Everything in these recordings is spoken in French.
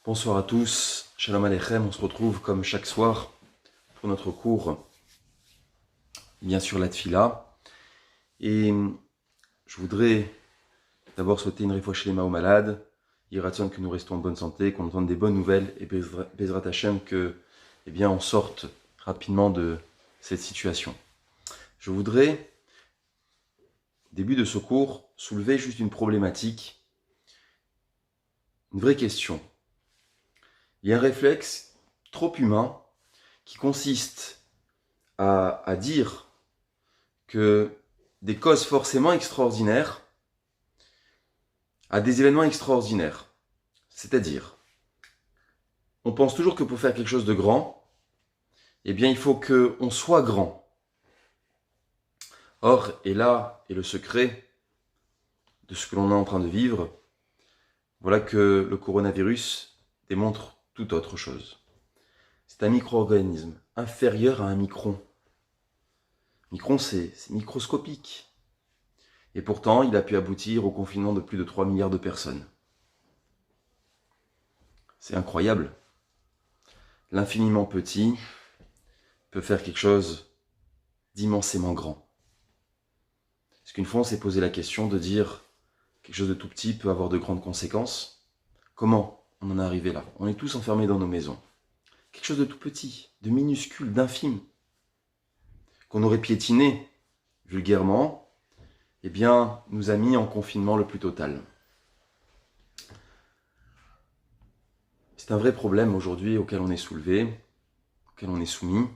Bonsoir à tous, Shalom Aleichem, on se retrouve comme chaque soir pour notre cours, bien sûr la Tfila. Et je voudrais d'abord souhaiter une réfoua shlema aux malades, Yiratson que nous restons en bonne santé, qu'on entende des bonnes nouvelles et Bezrat Hashem que, on sorte rapidement de cette situation. Je voudrais, au début de ce cours, soulever juste une problématique, une vraie question. Il y a un réflexe trop humain qui consiste à dire que des causes forcément extraordinaires à des événements extraordinaires. C'est-à-dire, on pense toujours que pour faire quelque chose de grand, il faut qu'on soit grand. Or, et là est le secret de ce que l'on est en train de vivre, voilà que le coronavirus démontre tout autre chose. C'est un micro-organisme inférieur à un micron. Micron, c'est microscopique. Et pourtant, il a pu aboutir au confinement de plus de 3 milliards de personnes. C'est incroyable. L'infiniment petit peut faire quelque chose d'immensément grand. Parce qu'une fois, on s'est posé la question de dire quelque chose de tout petit peut avoir de grandes conséquences. Comment on en est arrivé là? On est tous enfermés dans nos maisons. Quelque chose de tout petit, de minuscule, d'infime, qu'on aurait piétiné vulgairement, nous a mis en confinement le plus total. C'est un vrai problème aujourd'hui auquel on est soulevé, auquel on est soumis,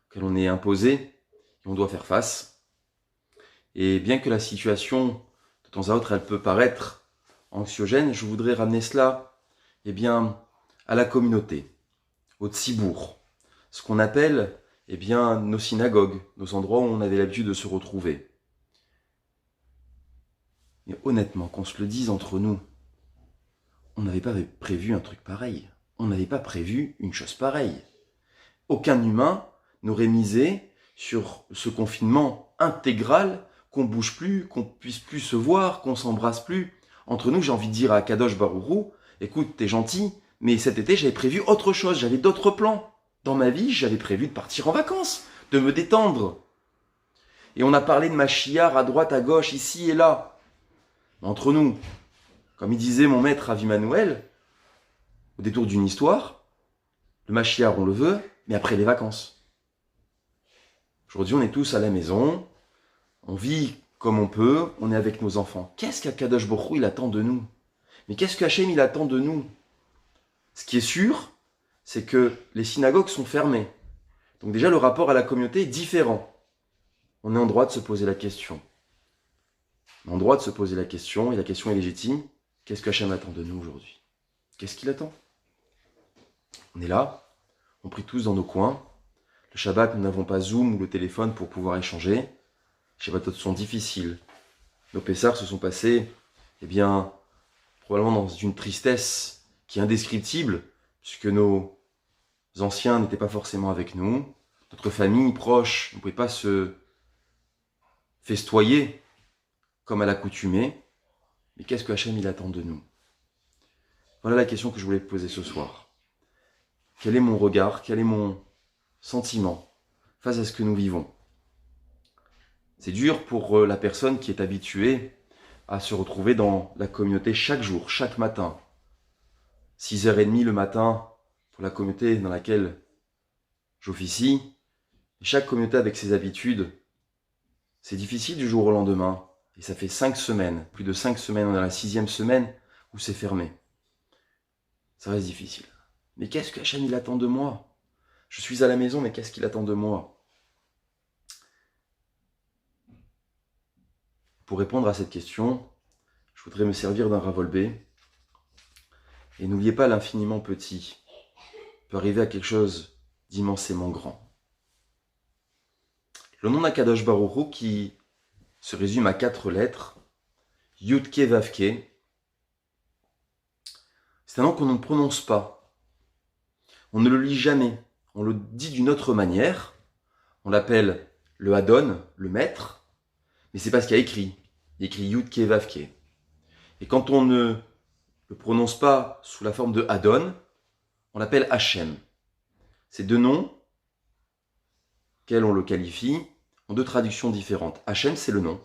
auquel on est imposé, et on doit faire face. Et bien que la situation, de temps à autre, elle peut paraître anxiogène, je voudrais ramener cela à la communauté, au tsibour, ce qu'on appelle nos synagogues, nos endroits où on avait l'habitude de se retrouver. Mais honnêtement, qu'on se le dise entre nous, on n'avait pas prévu un truc pareil. On n'avait pas prévu une chose pareille. Aucun humain n'aurait misé sur ce confinement intégral, qu'on bouge plus, qu'on puisse plus se voir, qu'on s'embrasse plus. Entre nous, j'ai envie de dire à Kadosh Baruch Hu, écoute, t'es gentil, mais cet été, j'avais prévu autre chose, j'avais d'autres plans. Dans ma vie, j'avais prévu de partir en vacances, de me détendre. Et on a parlé de ma chiare à droite, à gauche, ici et là. Entre nous, comme il disait mon maître Rav Immanuel, au détour d'une histoire, le Mashiach on le veut, mais après les vacances. Aujourd'hui on est tous à la maison, on vit comme on peut, on est avec nos enfants. Qu'est-ce qu'Akadosh Baruch Hu il attend de nous? Mais qu'est-ce qu'Hachem il attend de nous? Ce qui est sûr, c'est que les synagogues sont fermées. Donc déjà le rapport à la communauté est différent. On est en droit de se poser la question. On est en droit de se poser la question, et la question est légitime. Qu'est-ce qu'Hachem attend de nous aujourd'hui? Qu'est-ce qu'il attend? On est là, on prie tous dans nos coins. Le Shabbat, nous n'avons pas Zoom ou le téléphone pour pouvoir échanger. Les Shabbatot sont difficiles. Nos Pessars se sont passés, probablement dans une tristesse qui est indescriptible, puisque nos anciens n'étaient pas forcément avec nous. Notre famille proche ne pouvait pas se festoyer comme à l'accoutumée. Mais qu'est-ce que Hachem il attend de nous? Voilà la question que je voulais poser ce soir. Quel est mon regard, quel est mon sentiment face à ce que nous vivons? C'est dur pour la personne qui est habituée à se retrouver dans la communauté chaque jour, chaque matin. 6h30 le matin pour la communauté dans laquelle j'officie. Chaque communauté avec ses habitudes. C'est difficile du jour au lendemain. Et ça fait 5 semaines, plus de 5 semaines, on est à la 6e semaine où c'est fermé. Ça reste difficile. Mais qu'est-ce que Hachem il attend de moi? Je suis à la maison, mais qu'est-ce qu'il attend de moi? Pour répondre à cette question, je voudrais me servir d'un Ravolbé. Et n'oubliez pas, l'infiniment petit peut arriver à quelque chose d'immensément grand. Le nom d'Akadosh Baruch Hu qui se résume à 4 lettres, Yudke Vavke. C'est un nom qu'on ne prononce pas. On ne le lit jamais. On le dit d'une autre manière. On l'appelle le Hadon, le maître. Mais c'est pas ce qu'il y a écrit. Il y a écrit Yudke Vavke. Et quand on ne le prononce pas sous la forme de Adon, on l'appelle Hachem. Ces deux noms, quels on le qualifie, ont deux traductions différentes. Hachem, c'est le nom.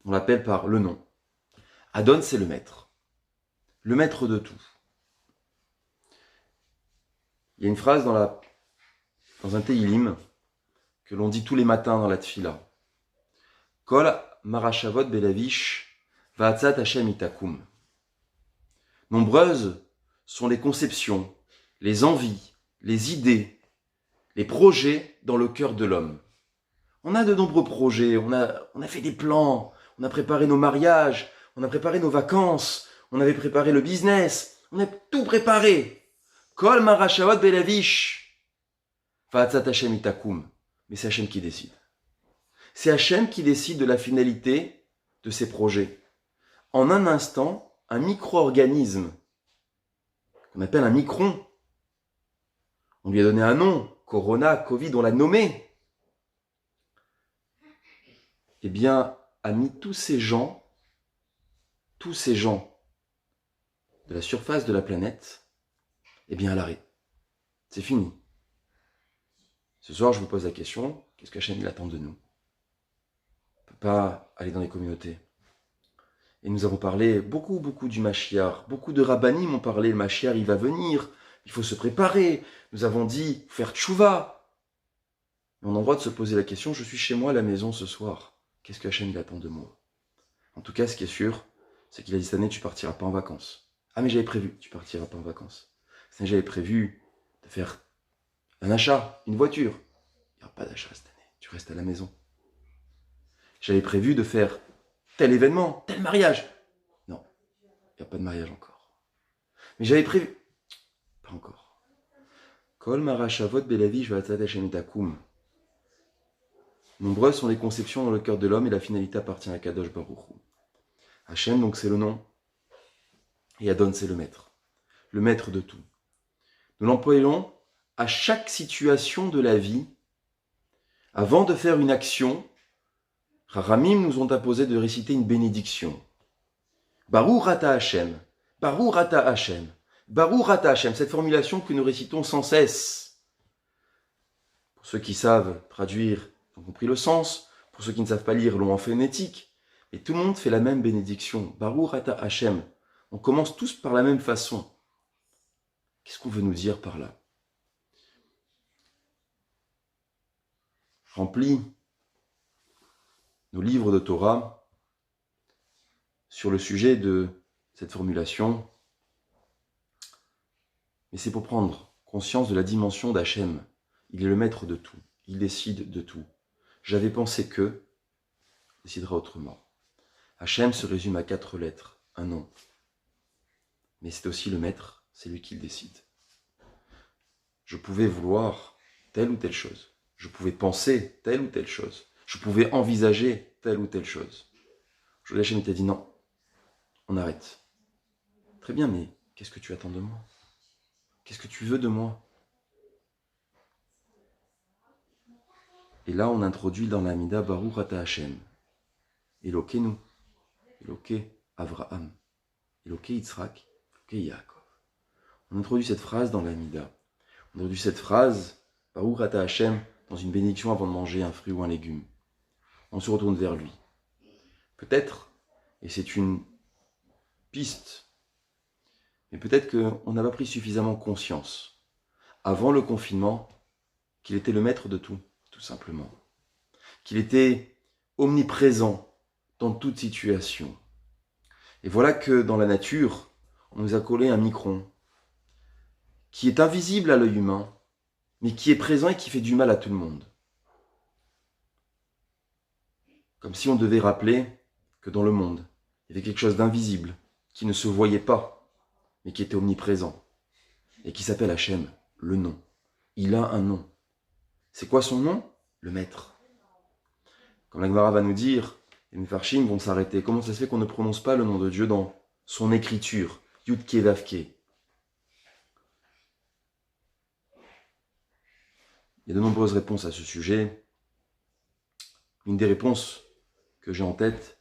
On l'appelle par le nom. Adon, c'est le maître. Le maître de tout. Il y a une phrase dans un Tehillim que l'on dit tous les matins dans la Tfila. Kol marashavot belavish va'atzat Hashem itakum. Nombreuses sont les conceptions, les envies, les idées, les projets dans le cœur de l'homme. On a de nombreux projets, on a fait des plans, on a préparé nos mariages, on a préparé nos vacances, on avait préparé le business, on a tout préparé. Kol marashavot belavish va'atzat Hashem itakum. Mais c'est Hachem qui décide. C'est Hachem qui décide de la finalité de ses projets. En un instant, un micro-organisme, qu'on appelle un micron, on lui a donné un nom, Corona, Covid, on l'a nommé, eh bien, a mis tous ces gens de la surface de la planète, eh bien, à l'arrêt. C'est fini. Ce soir, je vous pose la question, qu'est-ce qu'Hachem attend de nous? On ne peut pas aller dans les communautés. Et nous avons parlé beaucoup du Mashiach. Beaucoup de rabbanim ont parlé, le Mashiach, il va venir, il faut se préparer. Nous avons dit, faire tchouva. Mais on a le droit de se poser la question, je suis chez moi à la maison ce soir. Qu'est-ce qu'Hachem attend de moi? En tout cas, ce qui est sûr, c'est qu'il a dit cette année, tu partiras pas en vacances. Ah, mais j'avais prévu, tu partiras pas en vacances. Cette année, j'avais prévu de faire un achat, une voiture. Il n'y aura pas d'achat cette année, tu restes à la maison. J'avais prévu de faire tel événement, tel mariage. Non, il n'y a pas de mariage encore. Mais j'avais prévu. Pas encore. Kol marashavot belavish va'atzat Hashem itakum. Nombreuses sont les conceptions dans le cœur de l'homme et la finalité appartient à Kadosh Baruch Hu. Hachem, donc, c'est le nom. Et Adon, c'est le maître de tout. Nous l'employons à chaque situation de la vie. Avant de faire une action, Rahamim nous ont imposé de réciter une bénédiction. Baruch ata Hashem, Baruch ata Hashem, Baruch ata Hashem, cette formulation que nous récitons sans cesse. Pour ceux qui savent traduire, ont compris le sens. Pour ceux qui ne savent pas lire, l'ont en phonétique. Et tout le monde fait la même bénédiction. Baruch ata Hashem. On commence tous par la même façon. Qu'est-ce qu'on veut nous dire par là? Remplis nos livres de Torah sur le sujet de cette formulation. Mais c'est pour prendre conscience de la dimension d'Hachem. Il est le maître de tout. Il décide de tout. J'avais pensé que, il décidera autrement. Hachem se résume à 4 lettres, un nom. Mais c'est aussi le maître, c'est lui qui le décide. Je pouvais vouloir telle ou telle chose. Je pouvais penser telle ou telle chose. Je pouvais envisager telle ou telle chose. Aujourd'hui, Hachem t'a dit non, on arrête. Très bien, mais qu'est-ce que tu attends de moi? Qu'est-ce que tu veux de moi? Et là, on introduit dans l'Amida Baruch ata Hashem. Elokeinu, Eloké Avraham, Eloké Yitzhak, Eloké Yaakov. On introduit cette phrase dans l'Amida. On introduit cette phrase, Baruch ata Hashem, dans une bénédiction avant de manger un fruit ou un légume. On se retourne vers lui. Peut-être, et c'est une piste, mais peut-être qu'on n'a pas pris suffisamment conscience, avant le confinement, qu'il était le maître de tout simplement. Qu'il était omniprésent dans toute situation. Et voilà que dans la nature, on nous a collé un micron, qui est invisible à l'œil humain, mais qui est présent et qui fait du mal à tout le monde. Comme si on devait rappeler que dans le monde, il y avait quelque chose d'invisible, qui ne se voyait pas, mais qui était omniprésent, et qui s'appelle Hachem, le nom. Il a un nom. C'est quoi son nom? Le maître. Comme la Gemara va nous dire, les Mefarshim vont s'arrêter. Comment ça se fait qu'on ne prononce pas le nom de Dieu dans son écriture? Yud-Ke Vav-Ke. Il y a de nombreuses réponses à ce sujet. Une des réponses que j'ai en tête,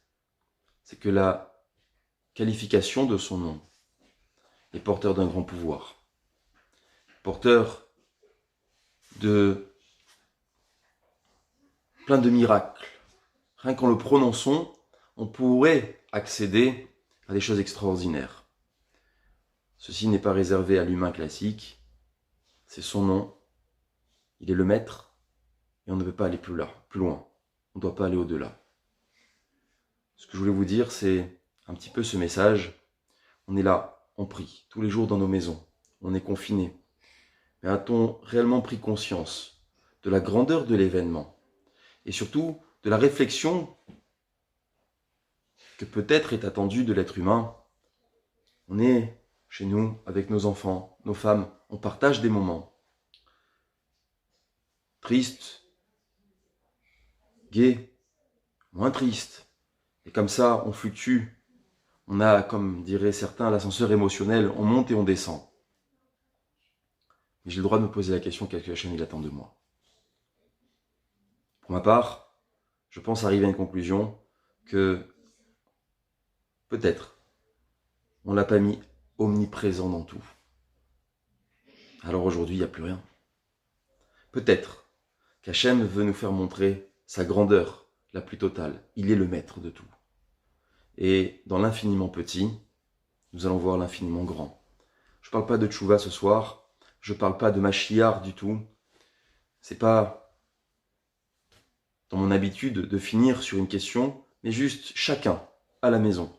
c'est que la qualification de son nom, est porteur d'un grand pouvoir, porteur de plein de miracles. Rien qu'en le prononçant, on pourrait accéder à des choses extraordinaires. Ceci n'est pas réservé à l'humain classique, c'est son nom, il est le maître, et on ne peut pas aller plus loin, on ne doit pas aller au-delà. Ce que je voulais vous dire, c'est un petit peu ce message. On est là, on prie, tous les jours dans nos maisons, on est confinés. Mais a-t-on réellement pris conscience de la grandeur de l'événement et surtout de la réflexion que peut-être est attendue de l'être humain? On est chez nous, avec nos enfants, nos femmes, on partage des moments tristes, gais, moins tristes. Et comme ça, on fluctue. On a, comme diraient certains, l'ascenseur émotionnel, on monte et on descend. Mais j'ai le droit de me poser la question, qu'est-ce que Hachem il attend de moi? Pour ma part, je pense arriver à une conclusion que peut-être on ne l'a pas mis omniprésent dans tout. Alors aujourd'hui, il n'y a plus rien. Peut-être qu'Hachem veut nous faire montrer sa grandeur la plus totale. Il est le maître de tout. Et dans l'infiniment petit, nous allons voir l'infiniment grand. Je ne parle pas de tchouva ce soir, je ne parle pas de Mashiach du tout. C'est pas dans mon habitude de finir sur une question, mais juste chacun, à la maison,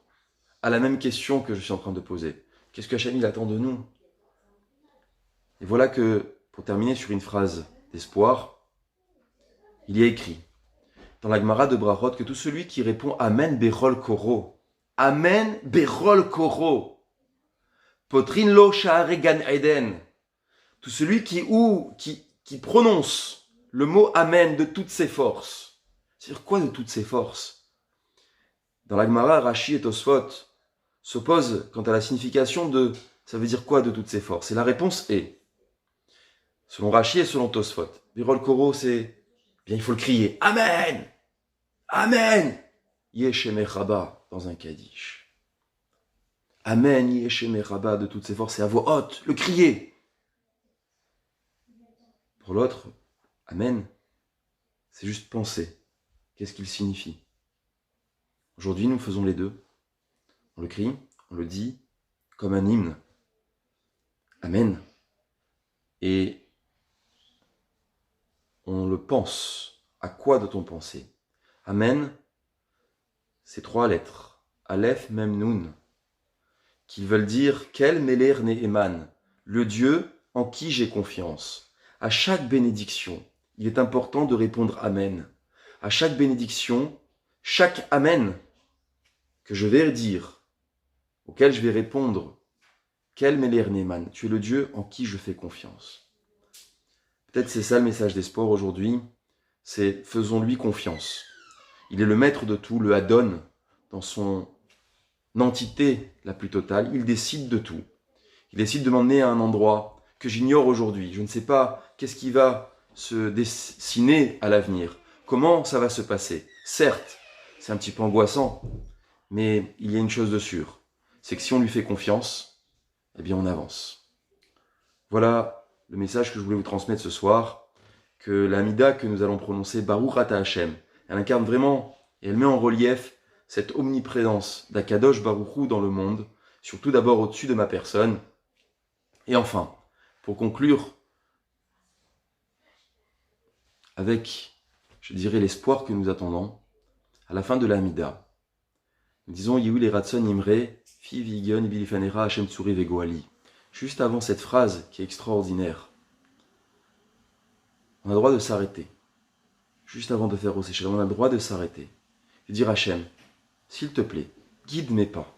à la même question que je suis en train de poser. Qu'est-ce que Hachem il attend de nous? Et voilà que, pour terminer sur une phrase d'espoir, il y a écrit dans la Gemara de Brachot que tout celui qui répond Amen Berol Koro, Amen Berol Koro, Potrin Lo Sha'are Gan Eden, tout celui qui prononce le mot Amen de toutes ses forces. C'est-à-dire quoi de toutes ses forces? Dans la Gemara, Rashi et Tosfot s'opposent quant à la signification de ça veut dire quoi de toutes ses forces? Et la réponse est, selon Rashi et selon Tosfot, Berol Koro c'est, bien il faut le crier, Amen! Amen! Yeshemech Rabba dans un Kaddish. Amen, Yeshemech Rabba de toutes ses forces, c'est à voix haute, le crier. Pour l'autre, Amen, c'est juste penser. Qu'est-ce qu'il signifie? Aujourd'hui, nous faisons les deux. On le crie, on le dit comme un hymne. Amen. Et on le pense. À quoi doit-on penser? Amen, c'est 3 lettres. Aleph, Mem, Nun, qui veulent dire Kel Meler Neheman, le Dieu en qui j'ai confiance. À chaque bénédiction, il est important de répondre Amen. À chaque bénédiction, chaque Amen que je vais dire, auquel je vais répondre, Kel Meler Neheman, tu es le Dieu en qui je fais confiance. Peut-être c'est ça le message d'espoir aujourd'hui, c'est faisons-lui confiance. Il est le maître de tout, le Adon, dans son entité la plus totale. Il décide de tout. Il décide de m'emmener à un endroit que j'ignore aujourd'hui. Je ne sais pas qu'est-ce qui va se dessiner à l'avenir. Comment ça va se passer? Certes, c'est un petit peu angoissant, mais il y a une chose de sûre. C'est que si on lui fait confiance, eh bien on avance. Voilà le message que je voulais vous transmettre ce soir, que l'Amida que nous allons prononcer, Baruch Ata Hashem, elle incarne vraiment, et elle met en relief cette omniprésence d'Akadosh Baruch Hu dans le monde, surtout d'abord au-dessus de ma personne. Et enfin, pour conclure, avec, je dirais, l'espoir que nous attendons, à la fin de l'Amida, nous disons Yehu le Ratson Imre, Fi Vigon Bilifanera Hashem Tsuri Vegoali. Juste avant cette phrase qui est extraordinaire, on a le droit de s'arrêter. Juste avant de faire Rosh Hashanah, on a le droit de s'arrêter. De dire Hachem, s'il te plaît, guide mes pas.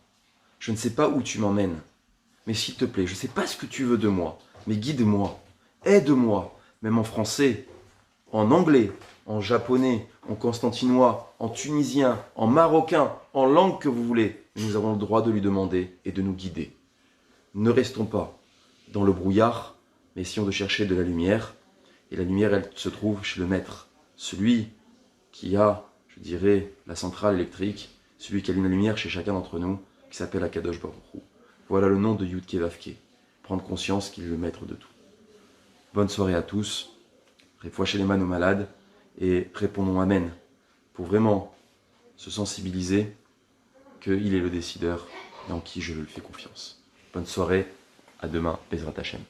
Je ne sais pas où tu m'emmènes, mais s'il te plaît, je ne sais pas ce que tu veux de moi, mais guide-moi, aide-moi, même en français, en anglais, en japonais, en constantinois, en tunisien, en marocain, en langue que vous voulez. Nous avons le droit de lui demander et de nous guider. Ne restons pas dans le brouillard, mais essayons de chercher de la lumière. Et la lumière, elle se trouve chez le maître. Celui qui a, je dirais, la centrale électrique, celui qui allume la lumière chez chacun d'entre nous, qui s'appelle Akadosh Baruch Hu. Voilà le nom de Yudke Vavke. Prendre conscience qu'il est le maître de tout. Bonne soirée à tous. Refouachez les mains aux malades et répondons Amen pour vraiment se sensibiliser qu'il est le décideur et en qui je lui fais confiance. Bonne soirée, à demain, Bezrat Hashem.